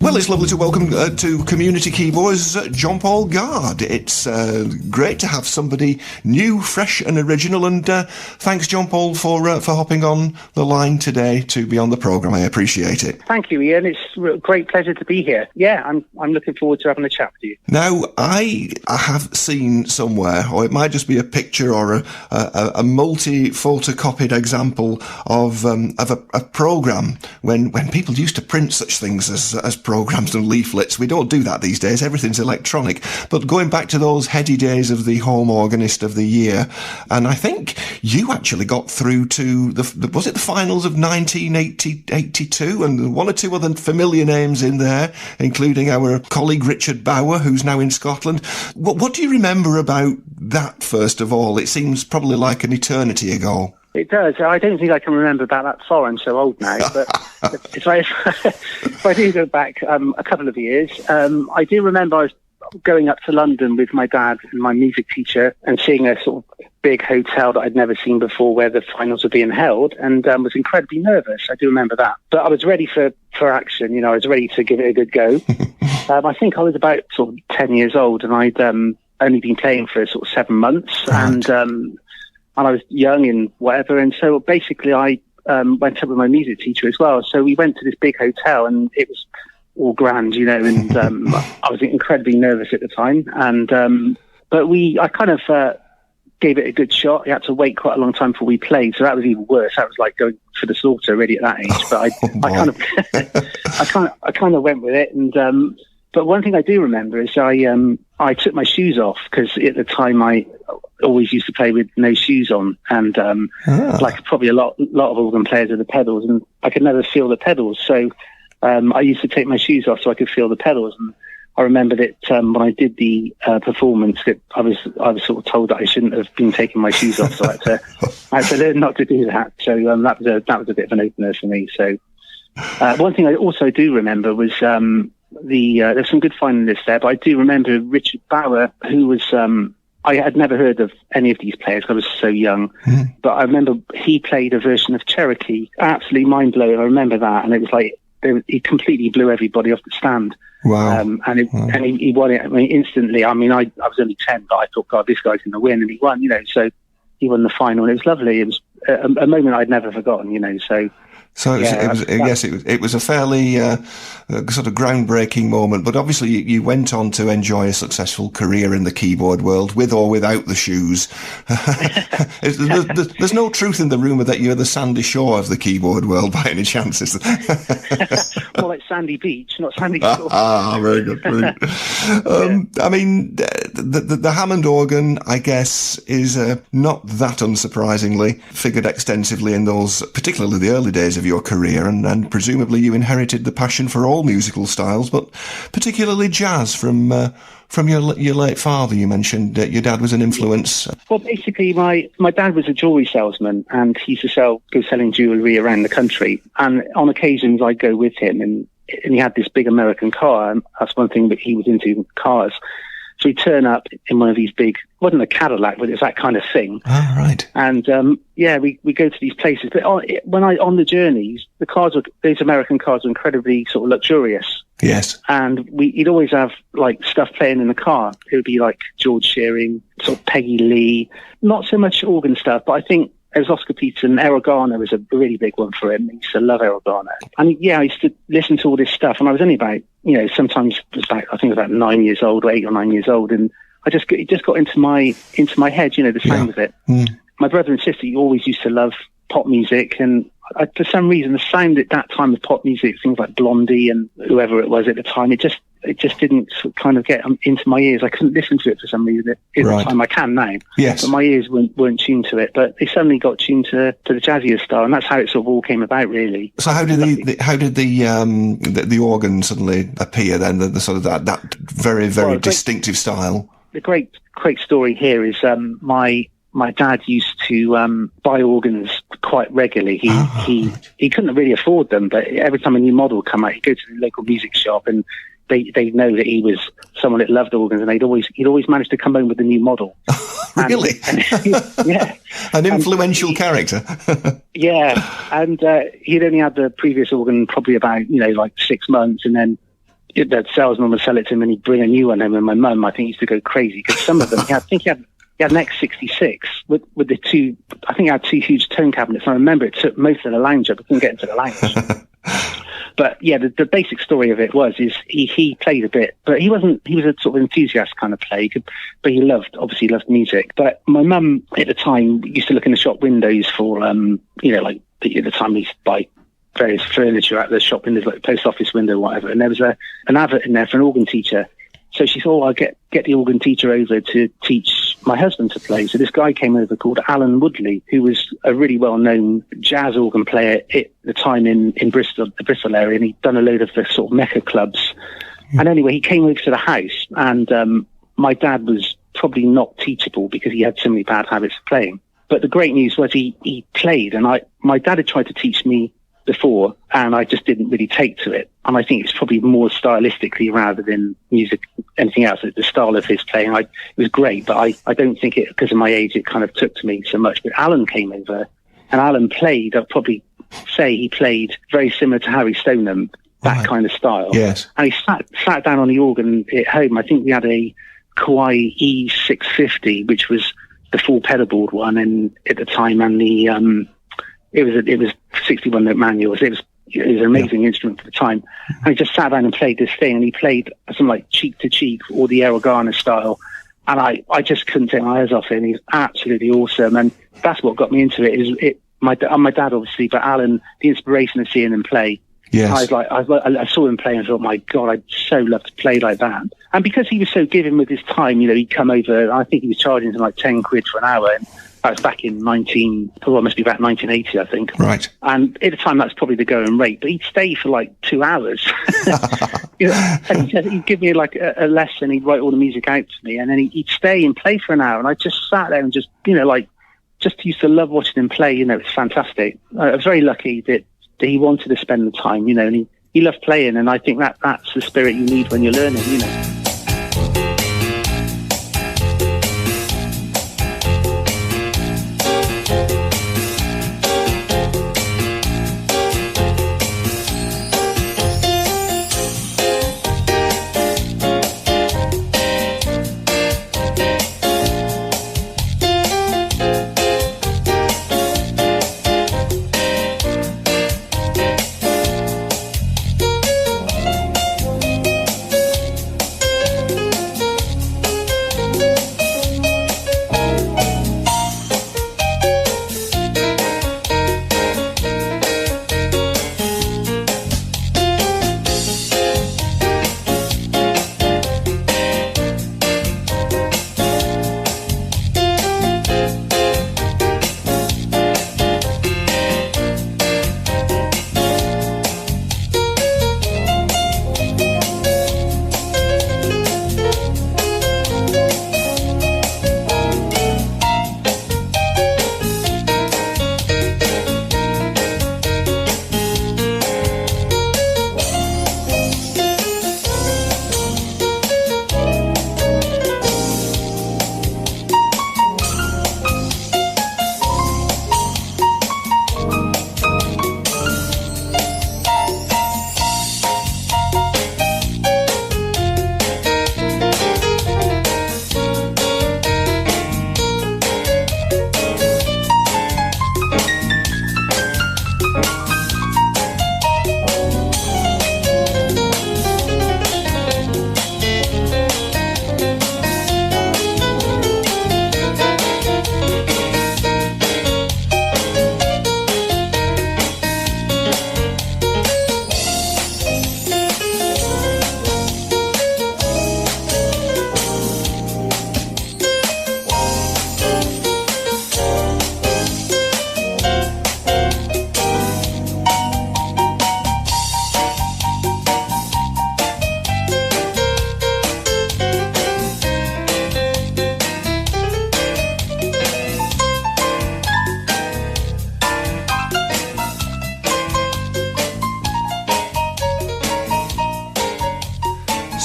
Well, it's lovely to welcome to Community Keyboards John Paul Guard. It's great to have somebody new, fresh and original, and thanks, John Paul, for hopping on the line today to be on the programme. I appreciate it. Thank you, Ian. It's a great pleasure to be here. Yeah, I'm looking forward to having a chat with you. Now, I have seen somewhere, or it might just be a picture or a multi-photocopied example of a programme when people used to print such things as programmes and leaflets. We don't do that these days. Everything's electronic. But going back to those heady days of the Home Organist of the Year, and I think you actually got through to was it the finals of 1982, and one or two other familiar names in there, including our colleague Richard Bauer, who's now in Scotland. What do you remember about that, first of all? It seems probably like an eternity ago. It does. I don't think I can remember about that far. I'm so old now. But if I do go back a couple of years, I do remember I was going up to London with my dad and my music teacher and seeing a sort of big hotel that I'd never seen before where the finals were being held, and was incredibly nervous. I do remember that. But I was ready for action. You know, I was ready to give it a good go. I think I was about sort of 10 years old, and I'd only been playing for sort of 7 months. Right. And I was young and whatever, and so basically I went up with my music teacher as well. So we went to this big hotel, and it was all grand, you know, and I was incredibly nervous at the time. And but I kind of gave it a good shot. We had to wait quite a long time before we played, so that was even worse. That was like going for the slaughter already at that age. But I kind of went with it, and but one thing I do remember is I took my shoes off, because at the time I always used to play with no shoes on, and like probably a lot of organ players with the pedals, and I could never feel the pedals. So I used to take my shoes off so I could feel the pedals. And I remember that when I did the performance, that I was sort of told that I shouldn't have been taking my shoes off, so I had to learn not to do that. So that was a bit of an opener for me. So one thing I also do remember was there's some good finalists there, but I do remember Richard Bauer, who was I had never heard of any of these players. I was so young, but I remember he played a version of Cherokee, absolutely mind blowing. I remember that, and it was like he completely blew everybody off the stand. Wow! And he won it. I mean, instantly. I mean, I was only 10, but I thought, God, this guy's going to win, and he won. You know, so he won the final, and it was lovely. It was a moment I'd never forgotten. You know, so. So it was a fairly sort of groundbreaking moment, but obviously you went on to enjoy a successful career in the keyboard world, with or without the shoes. There's no truth in the rumour that you're the Sandy Shore of the keyboard world by any chance, is there? More like Sandy Beach, not Sandy Shore. Very good. Very good. I mean, the Hammond organ, I guess, is not that unsurprisingly figured extensively in those, particularly the early days of your career, and presumably you inherited the passion for all musical styles, but particularly jazz from your late father. You mentioned your dad was an influence. Well, basically, my dad was a jewellery salesman, and he used to go selling jewellery around the country. And on occasions, I'd go with him, and he had this big American car, and that's one thing that he was into, cars. So he'd turn up in one of these big, wasn't a Cadillac, but it's that kind of thing. Oh, right. And, we go to these places. But on the journeys, those American cars were incredibly sort of luxurious. Yes. And he'd always have, like, stuff playing in the car. It would be, like, George Shearing, sort of Peggy Lee. Not so much organ stuff, but I think Oscar Peterson, Errol Garner was a really big one for him. He used to love Errol Garner. And I used to listen to all this stuff, and I was only about, sometimes it was about 9 years old, or 8 or 9 years old, and it just got into my head, the sound of it. My brother and sister always used to love pop music, and for some reason the sound at that time of pop music, things like Blondie and whoever it was at the time, it just didn't kind of get into my ears. I couldn't listen to it for some reason at the time. I can now, yes, but my ears weren't tuned to it. But they suddenly got tuned to the jazzier style, and that's how it sort of all came about, really. So how did the organ suddenly appear then? The sort of that very distinctive style. The great story here is my dad used to buy organs quite regularly. He couldn't really afford them, but every time a new model come out, he'd go to the local music shop, and they know that he was someone that loved organs, and he'd always manage to come home with a new model. Really? Yeah. An influential character. Yeah, and he'd only had the previous organ probably about 6 months, and then that salesman would sell it to him and he'd bring a new one home, and my mum, I think, used to go crazy because some of them, I think he had an X66 with the two, I think he had two huge tone cabinets. I remember it took most of the lounge up. I couldn't get into the lounge. But yeah, the basic story of it is he played a bit, but he was a sort of enthusiast kind of player, but he loved music. But my mum at the time used to look in the shop windows for, like at the time we used to buy various furniture out the shop windows, like the post office window or whatever. And there was an advert in there for an organ teacher. So she thought, I'll get the organ teacher over to teach my husband to play. So this guy came over called Alan Woodley, who was a really well-known jazz organ player at the time in Bristol, the Bristol area, and he'd done a load of the sort of Mecca clubs. And anyway, he came over to the house, and my dad was probably not teachable because he had so many bad habits of playing. But the great news was he played, and my dad had tried to teach me before, and I just didn't really take to it. And I think it's probably more stylistically rather than music, anything else. The style of his playing, it was great, but I don't think it, because of my age, it kind of took to me so much. But Alan came over, and Alan played, I'd probably say he played very similar to Harry Stoneham, that kind of style. Yes. And he sat down on the organ at home. I think we had a Kawai E650, which was the full pedalboard one, and at the time, and the it was 61 note manuals. It was an amazing instrument for the time. And he just sat down and played this thing, and he played something like Cheek to Cheek or the Errol Garner style. And I just couldn't take my eyes off it. And he's absolutely awesome. And that's what got me into it. My dad, obviously, but Alan, the inspiration of seeing him play. Yes. I saw him play and thought, my God, I'd so love to play like that. And because he was so giving with his time, he'd come over, I think he was charging him like 10 quid for an hour. And that was back in it must be about 1980, I think. Right. And at the time, that's probably the going rate. But he'd stay for like 2 hours. And he'd give me like a lesson. He'd write all the music out to me. And then he'd stay and play for an hour. And I just sat there and just used to love watching him play. It's fantastic. I was very lucky that he wanted to spend the time, and he loved playing. And I think that's the spirit you need when you're learning,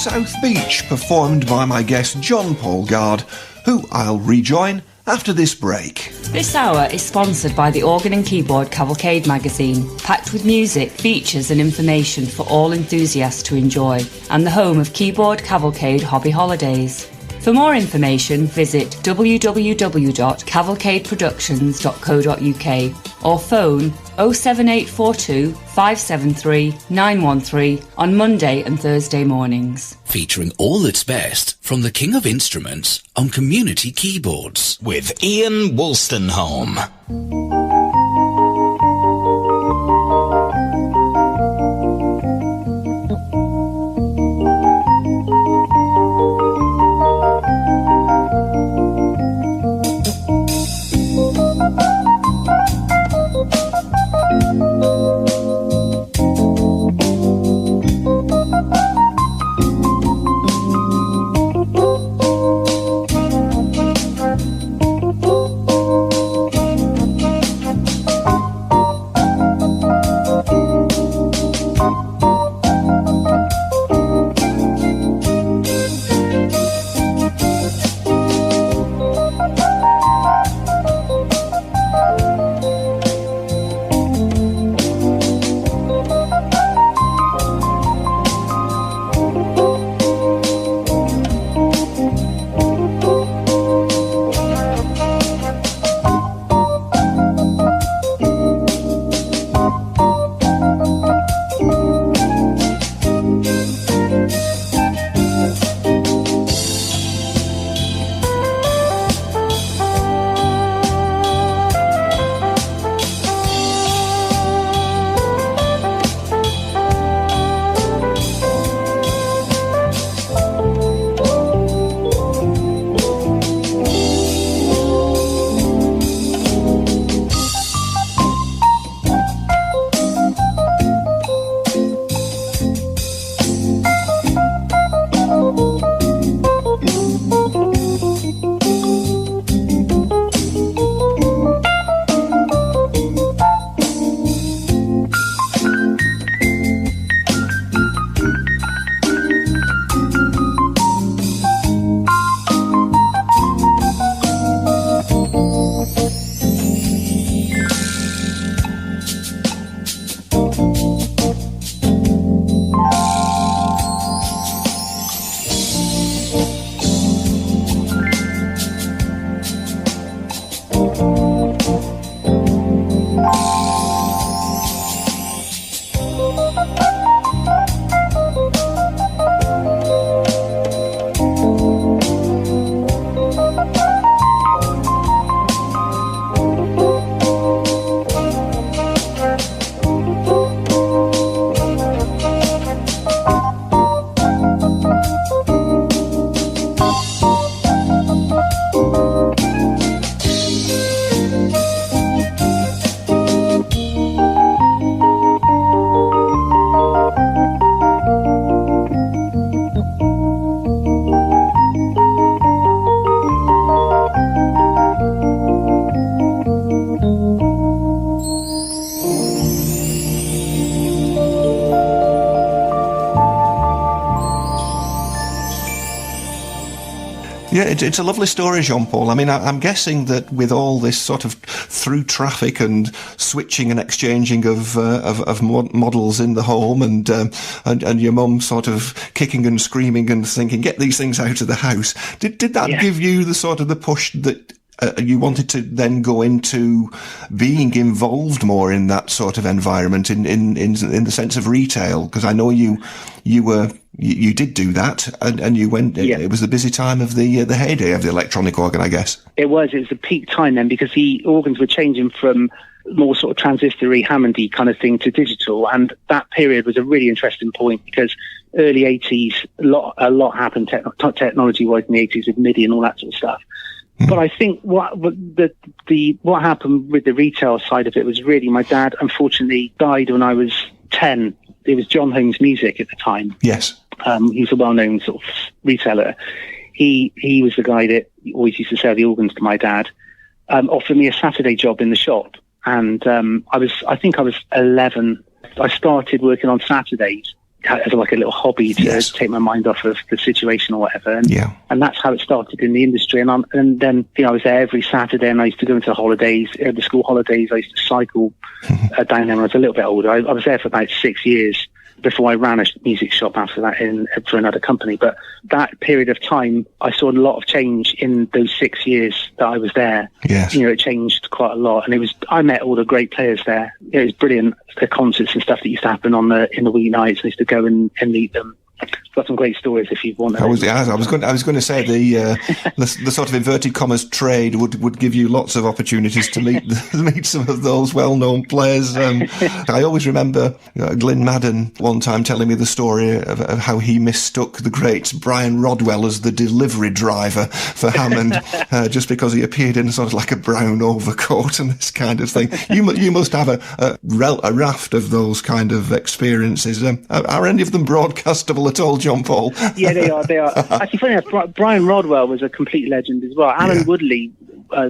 South Beach, performed by my guest John Paul Guard, who I'll rejoin after this break. This hour is sponsored by the Organ and Keyboard Cavalcade magazine, packed with music, features and information for all enthusiasts to enjoy, and the home of Keyboard Cavalcade Hobby Holidays. For more information, visit www.cavalcadeproductions.co.uk or phone 07842 573 913 on Monday and Thursday mornings. Featuring all that's best from the King of Instruments on Community Keyboards with Ian Wolstenholme. Yeah, it's a lovely story, Jean-Paul. I mean, I'm guessing that with all this sort of through traffic and switching and exchanging of models in the home, and your mum sort of kicking and screaming and thinking, get these things out of the house. Did that give you the sort of the push that you wanted to then go into being involved more in that sort of environment in the sense of retail? Because I know you did do that, and you went. Yeah. It was the busy time of the heyday of the electronic organ, I guess. It was a peak time then, because the organs were changing from more sort of transistory, Hammondy kind of thing to digital, and that period was a really interesting point because early 80s, a lot happened technology-wise in the 80s with MIDI and all that sort of stuff. Mm-hmm. But I think what happened with the retail side of it was really, my dad unfortunately died when I was 10. It was John Holmes Music at the time. Yes. He was a well-known sort of retailer. He was the guy that always used to sell the organs to my dad. Offered me a Saturday job in the shop, and I think I was 11. I started working on Saturdays, as like a little hobby to take my mind off of the situation or whatever. And that's how it started in the industry. And then I was there every Saturday, and I used to go into the holidays, the school holidays. I used to cycle down there when I was a little bit older. I was there for about 6 years before I ran a music shop after that for another company. But that period of time, I saw a lot of change in those 6 years that I was there. Yes. It changed quite a lot. And I met all the great players there. It was brilliant. The concerts and stuff that used to happen in the weeknights. I used to go and meet them. Got some great stories if you want. I was going to say the sort of inverted commas trade would give you lots of opportunities to meet some of those well-known players. I always remember Glyn Madden one time telling me the story of how he mistook the great Brian Rodwell as the delivery driver for Hammond just because he appeared in sort of like a brown overcoat and this kind of thing. You must have a raft of those kind of experiences. Are any of them broadcastable at all, John Paul? Yeah, they are. Actually, funny enough, Brian Rodwell was a complete legend as well. Alan Woodley,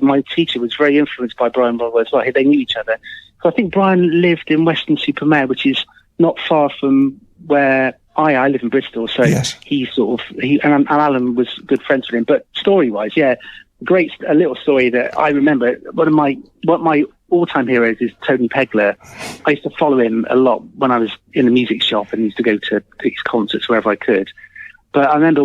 my teacher, was very influenced by Brian Rodwell as well. They knew each other. So I think Brian lived in Weston-super-Mare, which is not far from where I live in Bristol. So and Alan was good friends with him. But story-wise, a little story that I remember. One of my all-time heroes is Tony Pegler. I used to follow him a lot when I was in the music shop and used to go to his concerts wherever I could. But I remember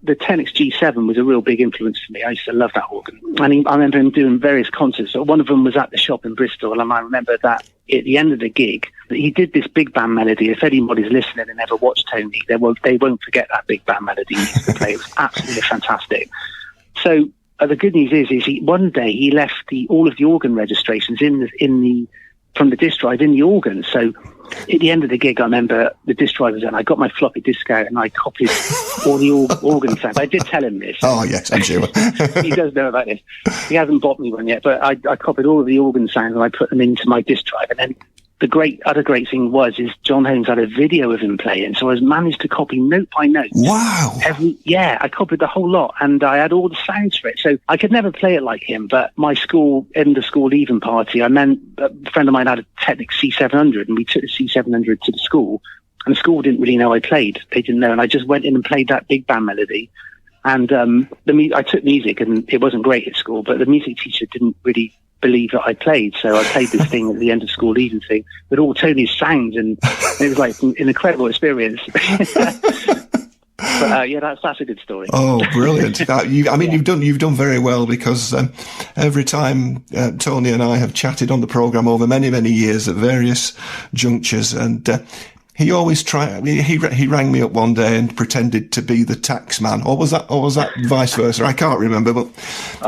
the Tenix G7 was a real big influence for me. I used to love that organ. And I remember him doing various concerts. So one of them was at the shop in Bristol, and I remember that at the end of the gig, he did this big band melody. If anybody's listening and ever watched Tony, they won't forget that big band melody he used to play. It was absolutely fantastic. So the good news is one day he left all of the organ registrations from the disc drive in the organ. So at the end of the gig, I remember the disc drive was in. I got my floppy disk out and I copied all the organ sounds. I did tell him this. Oh yes, I'm sure. He does know about this. He hasn't bought me one yet, but I copied all of the organ sounds and I put them into my disc drive. And then the other great thing is John Holmes had a video of him playing, so I managed to copy note by note. Wow! I copied the whole lot, and I had all the sounds for it. So I could never play it like him, but my school, in the school leaving party, a friend of mine had a Technic C700, and we took the C700 to the school, and the school didn't really know I played. They didn't know, and I just went in and played that big band melody. And I took music, and it wasn't great at school, but the music teacher didn't really believe that I played, so I played this thing at the end of school leaving thing with all Tony's sounds, and it was like an incredible experience. But that's a good story. Oh, brilliant! You've done very well, because every time Tony and I have chatted on the programme over many years at various junctures, and he always he rang me up one day and pretended to be the tax man, or was that vice versa? I can't remember, but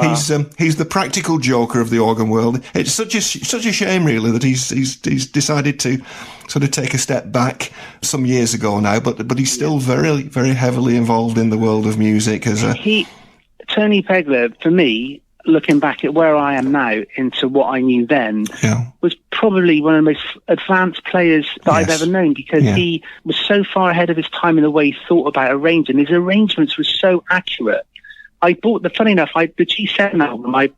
he's the practical joker of the organ world. It's such a shame, really, that he's decided to sort of take a step back some years ago now, but he's still very, very heavily involved in the world of music. Tony Pegler, for me, looking back at where I am now into what I knew then, was probably one of the most advanced players that I've ever known, because he was so far ahead of his time in the way he thought about arranging. His arrangements were so accurate. The G7 album, I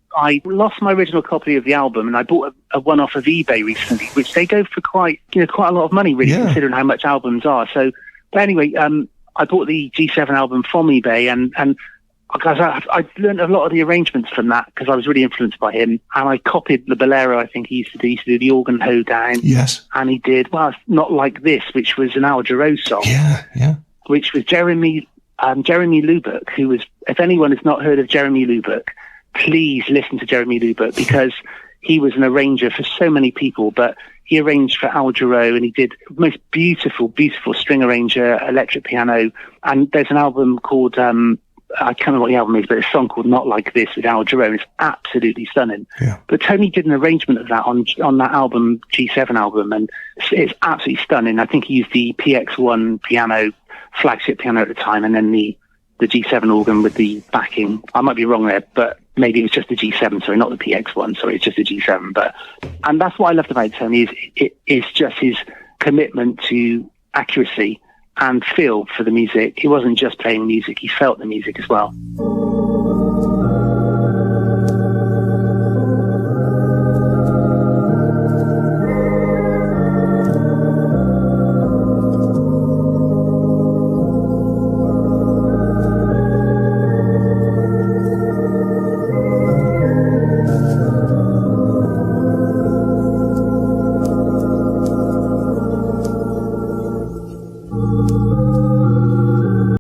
lost my original copy of the album, and I bought a one off of eBay recently, which they go for quite a lot of money, really, considering how much albums are. So, but anyway, I bought the G7 album from eBay, and because I learned a lot of the arrangements from that, because I was really influenced by him, and I copied the bolero. I think he used to do the organ hoedown. Yes, and he did Not Like This, which was an Al Jarreau song. Which was Jeremy Lubbock, who was, if anyone has not heard of Jeremy Lubbock, please listen to Jeremy Lubbock, because he was an arranger for so many people, but he arranged for Al Jarreau, and he did the most beautiful string arranger, electric piano. And there's an album called, I can't remember what the album is, but it's a song called Not Like This with Al Jarreau. It's absolutely stunning. Yeah. But Tony did an arrangement of that on that album, G7 album, and it's absolutely stunning. I think he used the PX1 piano, flagship piano at the time, and then the G7 organ with the backing. I might be wrong there, but maybe it was just the G7, sorry, not the PX1, sorry, it's just the G7. And that's what I loved about Tony, is just his commitment to accuracy and feel for the music. He wasn't just playing music, he felt the music as well.